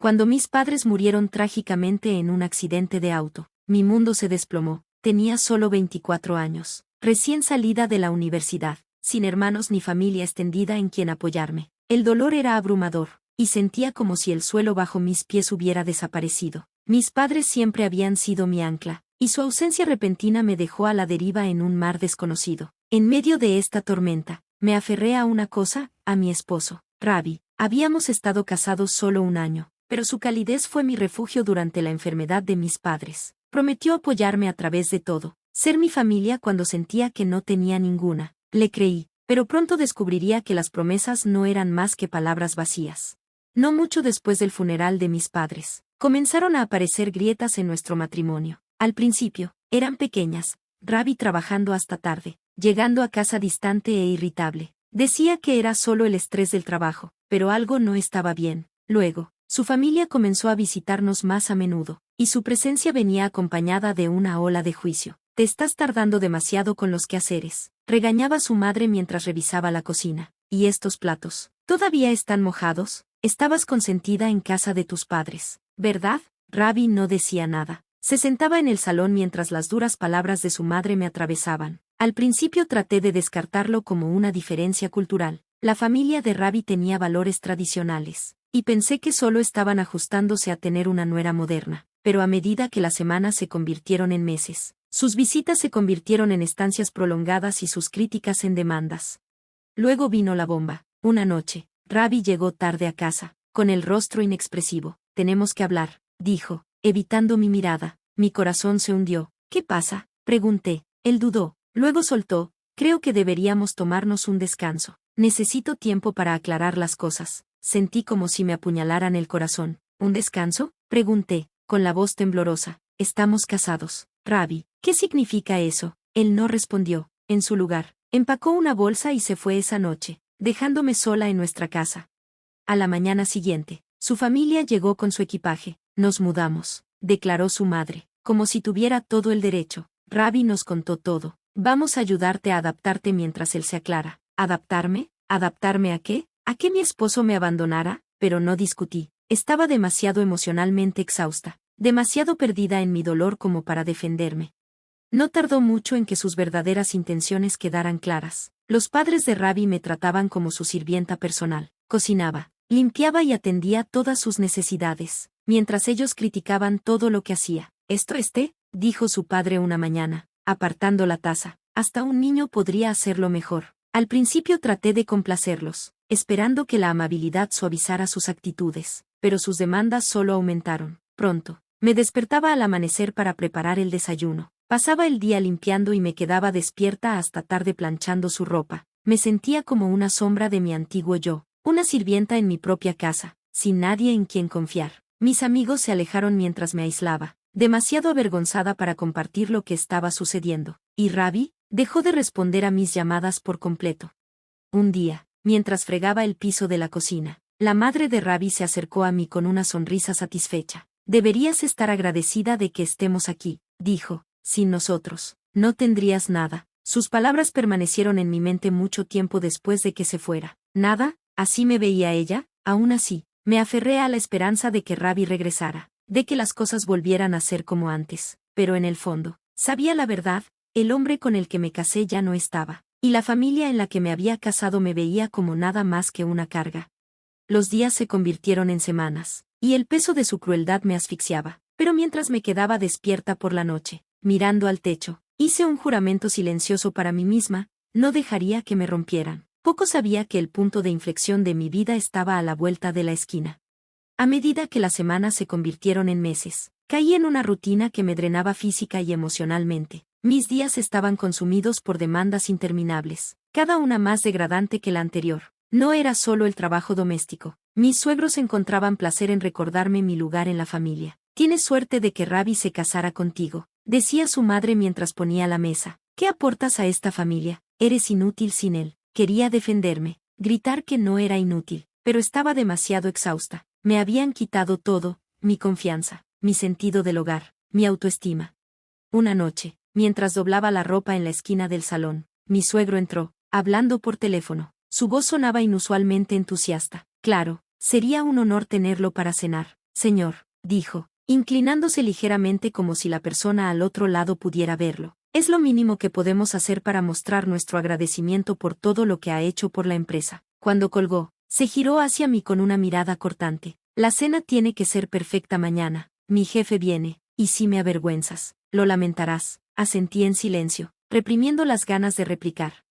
Cuando mis padres murieron trágicamente en un accidente de auto, mi mundo se desplomó. Tenía solo 24 años, recién salida de la universidad, sin hermanos ni familia extendida en quien apoyarme. El dolor era abrumador, y sentía como si el suelo bajo mis pies hubiera desaparecido. Mis padres siempre habían sido mi ancla, y su ausencia repentina me dejó a la deriva en un mar desconocido. En medio de esta tormenta, me aferré a una cosa, a mi esposo, Ravi. Habíamos estado casados solo un año, pero su calidez fue mi refugio durante la enfermedad de mis padres. Prometió apoyarme a través de todo, ser mi familia cuando sentía que no tenía ninguna. Le creí, pero pronto descubriría que las promesas no eran más que palabras vacías. No mucho después del funeral de mis padres, comenzaron a aparecer grietas en nuestro matrimonio. Al principio, eran pequeñas, Ravi trabajando hasta tarde, llegando a casa distante e irritable. Decía que era solo el estrés del trabajo, pero algo no estaba bien. Luego, su familia comenzó a visitarnos más a menudo, y su presencia venía acompañada de una ola de juicio. «Te estás tardando demasiado con los quehaceres», regañaba su madre mientras revisaba la cocina. «¿Y estos platos? ¿Todavía están mojados? Estabas consentida en casa de tus padres, ¿verdad?» Ravi no decía nada. Se sentaba en el salón mientras las duras palabras de su madre me atravesaban. Al principio traté de descartarlo como una diferencia cultural. La familia de Ravi tenía valores tradicionales, y pensé que solo estaban ajustándose a tener una nuera moderna. Pero a medida que las semanas se convirtieron en meses, sus visitas se convirtieron en estancias prolongadas y sus críticas en demandas. Luego vino la bomba. Una noche, Ravi llegó tarde a casa, con el rostro inexpresivo. «Tenemos que hablar», dijo, evitando mi mirada. Mi corazón se hundió. «¿Qué pasa?», pregunté. Él dudó, luego soltó. «Creo que deberíamos tomarnos un descanso. Necesito tiempo para aclarar las cosas». Sentí como si me apuñalaran el corazón. «¿Un descanso?», pregunté, con la voz temblorosa. «Estamos casados, Ravi». «¿Qué significa eso?». Él no respondió. En su lugar, empacó una bolsa y se fue esa noche, dejándome sola en nuestra casa. A la mañana siguiente, su familia llegó con su equipaje. «Nos mudamos», declaró su madre, como si tuviera todo el derecho. Ravi nos contó todo. «Vamos a ayudarte a adaptarte mientras él se aclara». ¿Adaptarme? ¿Adaptarme a qué? ¿A que mi esposo me abandonara? Pero no discutí. Estaba demasiado emocionalmente exhausta, demasiado perdida en mi dolor como para defenderme. No tardó mucho en que sus verdaderas intenciones quedaran claras. Los padres de Ravi me trataban como su sirvienta personal. Cocinaba, limpiaba y atendía todas sus necesidades, mientras ellos criticaban todo lo que hacía. Dijo su padre una mañana, apartando la taza. «Hasta un niño podría hacerlo mejor». Al principio traté de complacerlos, esperando que la amabilidad suavizara sus actitudes, pero sus demandas solo aumentaron. Pronto, me despertaba al amanecer para preparar el desayuno. Pasaba el día limpiando y me quedaba despierta hasta tarde planchando su ropa. Me sentía como una sombra de mi antiguo yo, una sirvienta en mi propia casa, sin nadie en quien confiar. Mis amigos se alejaron mientras me aislaba, demasiado avergonzada para compartir lo que estaba sucediendo. ¿Y Ravi? Dejó de responder a mis llamadas por completo. Un día, mientras fregaba el piso de la cocina, la madre de Ravi se acercó a mí con una sonrisa satisfecha. «Deberías estar agradecida de que estemos aquí», dijo. «Sin nosotros, no tendrías nada». Sus palabras permanecieron en mi mente mucho tiempo después de que se fuera. ¿Nada? ¿Así me veía ella? Aún así, me aferré a la esperanza de que Ravi regresara, de que las cosas volvieran a ser como antes. Pero en el fondo, sabía la verdad. El hombre con el que me casé ya no estaba, y la familia en la que me había casado me veía como nada más que una carga. Los días se convirtieron en semanas, y el peso de su crueldad me asfixiaba. Pero mientras me quedaba despierta por la noche, mirando al techo, hice un juramento silencioso para mí misma: no dejaría que me rompieran. Poco sabía que el punto de inflexión de mi vida estaba a la vuelta de la esquina. A medida que las semanas se convirtieron en meses, caí en una rutina que me drenaba física y emocionalmente. Mis días estaban consumidos por demandas interminables, cada una más degradante que la anterior. No era solo el trabajo doméstico. Mis suegros encontraban placer en recordarme mi lugar en la familia. «Tienes suerte de que Ravi se casara contigo», decía su madre mientras ponía la mesa. «¿Qué aportas a esta familia? Eres inútil sin él». Quería defenderme, gritar que no era inútil, pero estaba demasiado exhausta. Me habían quitado todo: mi confianza, mi sentido del hogar, mi autoestima. Una noche, mientras doblaba la ropa en la esquina del salón, mi suegro entró, hablando por teléfono. Su voz sonaba inusualmente entusiasta. «Claro, sería un honor tenerlo para cenar». señor, dijo, inclinándose ligeramente como si la persona al otro lado pudiera verlo. Es lo mínimo que podemos hacer para mostrar nuestro agradecimiento por todo lo que ha hecho por la empresa. Cuando colgó, se giró hacia mí con una mirada cortante. La cena tiene que ser perfecta mañana. Mi jefe viene, y si me avergüenzas, lo lamentarás. Asentí en silencio, reprimiendo las ganas de replicar.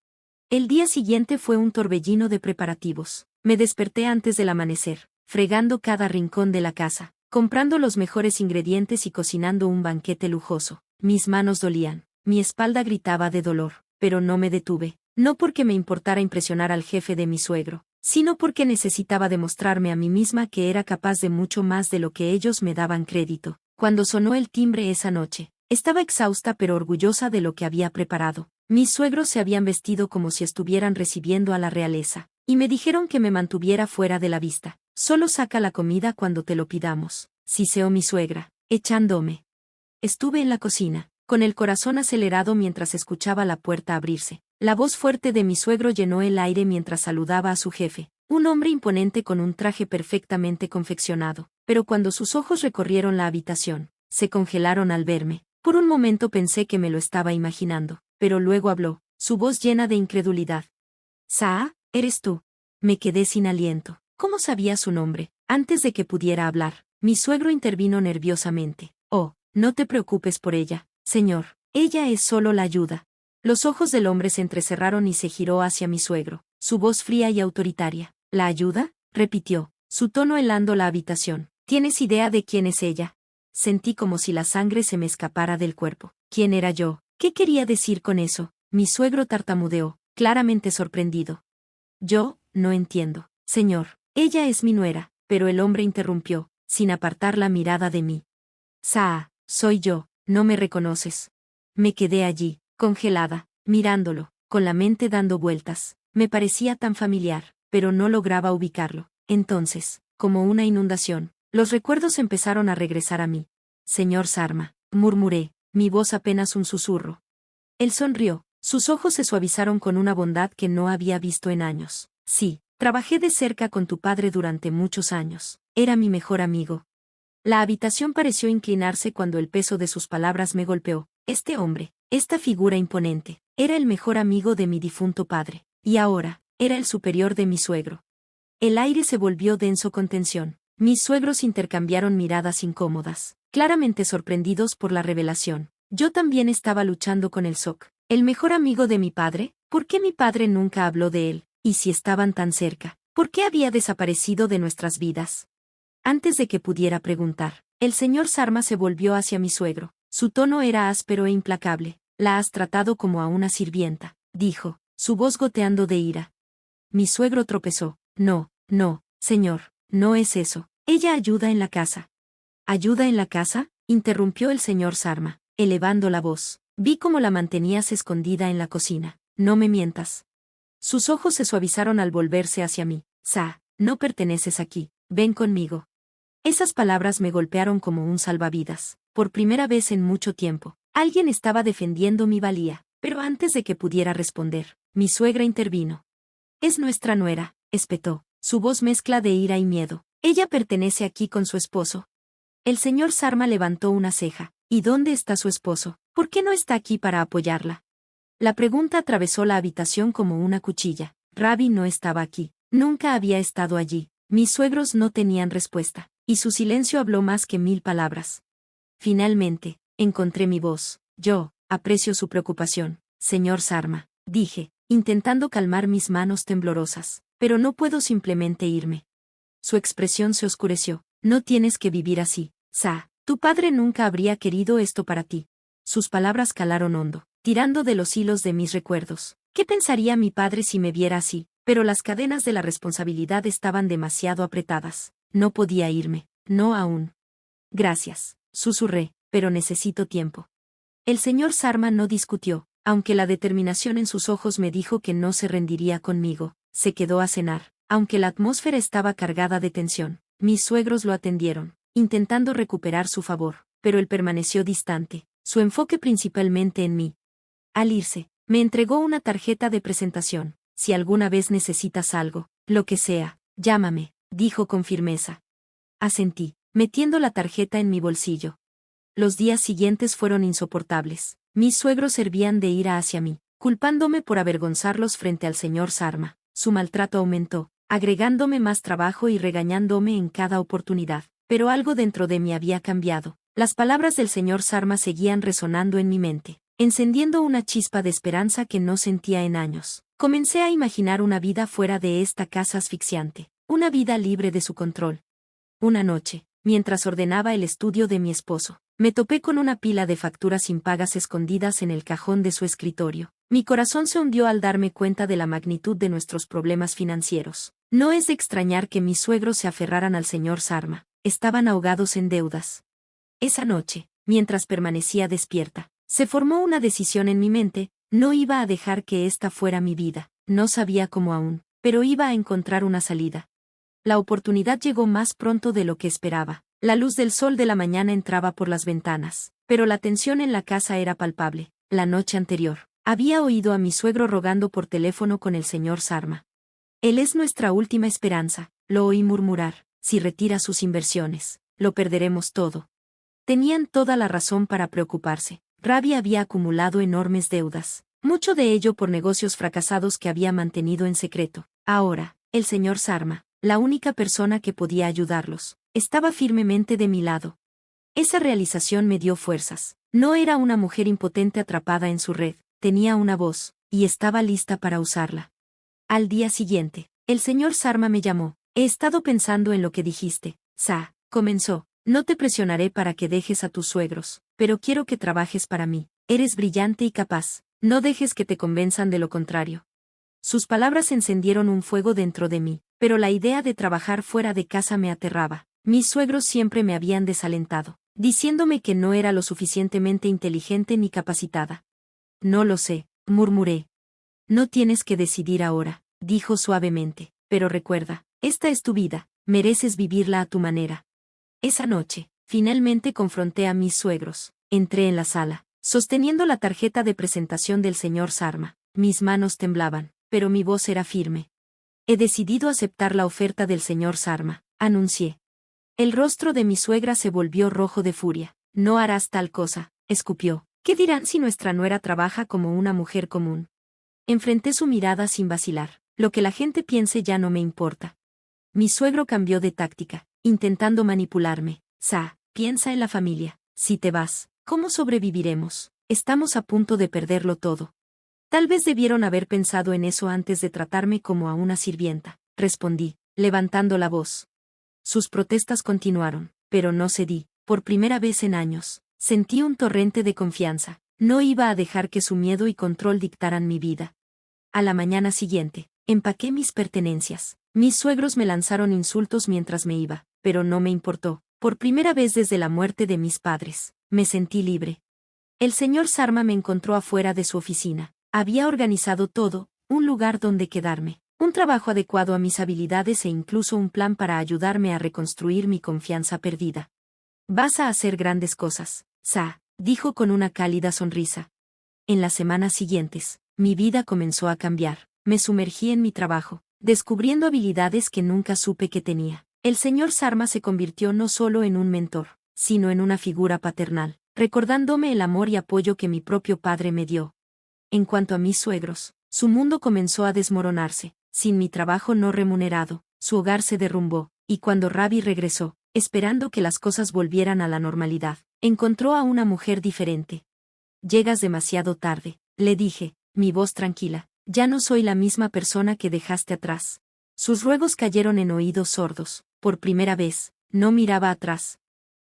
El día siguiente fue un torbellino de preparativos. Me desperté antes del amanecer, fregando cada rincón de la casa, comprando los mejores ingredientes y cocinando un banquete lujoso. Mis manos dolían, mi espalda gritaba de dolor, pero no me detuve, no porque me importara impresionar al jefe de mi suegro, sino porque necesitaba demostrarme a mí misma que era capaz de mucho más de lo que ellos me daban crédito. Cuando sonó el timbre esa noche, estaba exhausta pero orgullosa de lo que había preparado. Mis suegros se habían vestido como si estuvieran recibiendo a la realeza, y me dijeron que me mantuviera fuera de la vista. Solo saca la comida cuando te lo pidamos, siseó mi suegra, echándome. Estuve en la cocina, con el corazón acelerado mientras escuchaba la puerta abrirse. La voz fuerte de mi suegro llenó el aire mientras saludaba a su jefe, un hombre imponente con un traje perfectamente confeccionado, pero cuando sus ojos recorrieron la habitación, se congelaron al verme. Por un momento pensé que me lo estaba imaginando, pero luego habló, su voz llena de incredulidad. «Saa, ¿eres tú?» Me quedé sin aliento. ¿Cómo sabía su nombre? Antes de que pudiera hablar, mi suegro intervino nerviosamente. «Oh, no te preocupes por ella, señor. Ella es solo la ayuda». Los ojos del hombre se entrecerraron y se giró hacia mi suegro, su voz fría y autoritaria. «¿La ayuda?», repitió, su tono helando la habitación. «¿Tienes idea de quién es ella?» Sentí como si la sangre se me escapara del cuerpo. ¿Quién era yo? ¿Qué quería decir con eso? Mi suegro tartamudeó, claramente sorprendido. «Yo, no entiendo, señor. Ella es mi nuera», pero el hombre interrumpió, sin apartar la mirada de mí. «Saa, soy yo, ¿no me reconoces?» Me quedé allí, congelada, mirándolo, con la mente dando vueltas. Me parecía tan familiar, pero no lograba ubicarlo. Entonces, como una inundación, los recuerdos empezaron a regresar a mí. «Señor Sarma», murmuré, mi voz apenas un susurro. Él sonrió, sus ojos se suavizaron con una bondad que no había visto en años. «Sí, trabajé de cerca con tu padre durante muchos años. Era mi mejor amigo». La habitación pareció inclinarse cuando el peso de sus palabras me golpeó. Este hombre, esta figura imponente, era el mejor amigo de mi difunto padre, y ahora, era el superior de mi suegro. El aire se volvió denso con tensión. Mis suegros intercambiaron miradas incómodas, claramente sorprendidos por la revelación. Yo también estaba luchando con el shock. ¿El mejor amigo de mi padre? ¿Por qué mi padre nunca habló de él? Y si estaban tan cerca, ¿por qué había desaparecido de nuestras vidas? Antes de que pudiera preguntar, el señor Sarma se volvió hacia mi suegro. Su tono era áspero e implacable. «La has tratado como a una sirvienta», dijo, su voz goteando de ira. Mi suegro tropezó. «No, no, señor, no es eso. Ella ayuda en la casa». «¿Ayuda en la casa?», interrumpió el señor Sarma, elevando la voz. «Vi cómo la mantenías escondida en la cocina. No me mientas». Sus ojos se suavizaron al volverse hacia mí. «Saa, no perteneces aquí. Ven conmigo». Esas palabras me golpearon como un salvavidas. Por primera vez en mucho tiempo, alguien estaba defendiendo mi valía, pero antes de que pudiera responder, mi suegra intervino. «Es nuestra nuera», espetó, su voz mezcla de ira y miedo. «Ella pertenece aquí con su esposo». El señor Sarma levantó una ceja. «¿Y dónde está su esposo? ¿Por qué no está aquí para apoyarla?». La pregunta atravesó la habitación como una cuchilla. Ravi no estaba aquí. Nunca había estado allí. Mis suegros no tenían respuesta, y su silencio habló más que 1000 palabras. Finalmente, encontré mi voz. «Yo, aprecio su preocupación, señor Sarma», dije, intentando calmar mis manos temblorosas. «Pero no puedo simplemente irme». Su expresión se oscureció. «No tienes que vivir así, Saa. Tu padre nunca habría querido esto para ti». Sus palabras calaron hondo, tirando de los hilos de mis recuerdos. ¿Qué pensaría mi padre si me viera así? Pero las cadenas de la responsabilidad estaban demasiado apretadas. No podía irme. No aún. «Gracias», susurré, «pero necesito tiempo». El señor Sarma no discutió, aunque la determinación en sus ojos me dijo que no se rendiría conmigo. Se quedó a cenar, aunque la atmósfera estaba cargada de tensión. Mis suegros lo atendieron, intentando recuperar su favor, pero él permaneció distante, su enfoque principalmente en mí. Al irse, me entregó una tarjeta de presentación. «Si alguna vez necesitas algo, lo que sea, llámame», dijo con firmeza. Asentí. metiendo la tarjeta en mi bolsillo. Los días siguientes fueron insoportables. Mis suegros servían de ira hacia mí, culpándome por avergonzarlos frente al señor Sarma. Su maltrato aumentó, agregándome más trabajo y regañándome en cada oportunidad. Pero algo dentro de mí había cambiado. Las palabras del señor Sarma seguían resonando en mi mente, encendiendo una chispa de esperanza que no sentía en años. Comencé a imaginar una vida fuera de esta casa asfixiante, una vida libre de su control. Una noche, mientras ordenaba el estudio de mi esposo, me topé con una pila de facturas impagas escondidas en el cajón de su escritorio. Mi corazón se hundió al darme cuenta de la magnitud de nuestros problemas financieros. No es de extrañar que mis suegros se aferraran al señor Sarma. Estaban ahogados en deudas. Esa noche, mientras permanecía despierta, se formó una decisión en mi mente: no iba a dejar que esta fuera mi vida. No sabía cómo aún, pero iba a encontrar una salida. La oportunidad llegó más pronto de lo que esperaba. La luz del sol de la mañana entraba por las ventanas, pero la tensión en la casa era palpable. La noche anterior, había oído a mi suegro rogando por teléfono con el señor Sarma. Él es nuestra última esperanza, lo oí murmurar. Si retira sus inversiones, lo perderemos todo. Tenían toda la razón para preocuparse. Ravi había acumulado enormes deudas, mucho de ello por negocios fracasados que había mantenido en secreto. Ahora, el señor Sarma, la única persona que podía ayudarlos, estaba firmemente de mi lado. Esa realización me dio fuerzas. No era una mujer impotente atrapada en su red, tenía una voz, y estaba lista para usarla. Al día siguiente, el señor Sarma me llamó. He estado pensando en lo que dijiste, Sa, comenzó. No te presionaré para que dejes a tus suegros, pero quiero que trabajes para mí. Eres brillante y capaz, no dejes que te convenzan de lo contrario. Sus palabras encendieron un fuego dentro de mí, pero la idea de trabajar fuera de casa me aterraba. Mis suegros siempre me habían desalentado, diciéndome que no era lo suficientemente inteligente ni capacitada. No lo sé, murmuré. No tienes que decidir ahora, dijo suavemente, pero recuerda, esta es tu vida, mereces vivirla a tu manera. Esa noche, finalmente confronté a mis suegros. Entré en la sala, sosteniendo la tarjeta de presentación del señor Sarma. Mis manos temblaban, pero mi voz era firme. He decidido aceptar la oferta del señor Sarma, anuncié. El rostro de mi suegra se volvió rojo de furia. No harás tal cosa, escupió. ¿Qué dirán si nuestra nuera trabaja como una mujer común? Enfrenté su mirada sin vacilar. Lo que la gente piense ya no me importa. Mi suegro cambió de táctica, intentando manipularme. Sa, piensa en la familia. Si te vas, ¿cómo sobreviviremos? Estamos a punto de perderlo todo. Tal vez debieron haber pensado en eso antes de tratarme como a una sirvienta, respondí, levantando la voz. Sus protestas continuaron, pero no cedí. Por primera vez en años, sentí un torrente de confianza. No iba a dejar que su miedo y control dictaran mi vida. A la mañana siguiente, empaqué mis pertenencias. Mis suegros me lanzaron insultos mientras me iba, pero no me importó. Por primera vez desde la muerte de mis padres, me sentí libre. El señor Sarma me encontró afuera de su oficina. Había organizado todo, un lugar donde quedarme, un trabajo adecuado a mis habilidades e incluso un plan para ayudarme a reconstruir mi confianza perdida. Vas a hacer grandes cosas, Sa, dijo con una cálida sonrisa. En las semanas siguientes, mi vida comenzó a cambiar. Me sumergí en mi trabajo, descubriendo habilidades que nunca supe que tenía. El señor Sarma se convirtió no solo en un mentor, sino en una figura paternal, recordándome el amor y apoyo que mi propio padre me dio. En cuanto a mis suegros, su mundo comenzó a desmoronarse. Sin mi trabajo no remunerado, su hogar se derrumbó, y cuando Ravi regresó, esperando que las cosas volvieran a la normalidad, encontró a una mujer diferente. Llegas demasiado tarde, le dije, mi voz tranquila. Ya no soy la misma persona que dejaste atrás. Sus ruegos cayeron en oídos sordos. Por primera vez, no miraba atrás.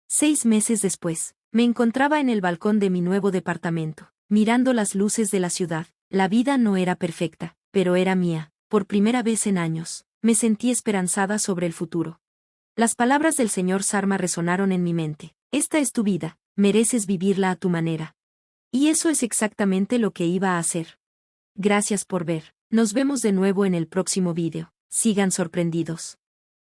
6 meses después, me encontraba en el balcón de mi nuevo departamento, mirando las luces de la ciudad. La vida no era perfecta, pero era mía. Por primera vez en años, me sentí esperanzada sobre el futuro. Las palabras del señor Sarma resonaron en mi mente. Esta es tu vida, mereces vivirla a tu manera. Y eso es exactamente lo que iba a hacer. Gracias por ver. Nos vemos de nuevo en el próximo vídeo. Sigan sorprendidos.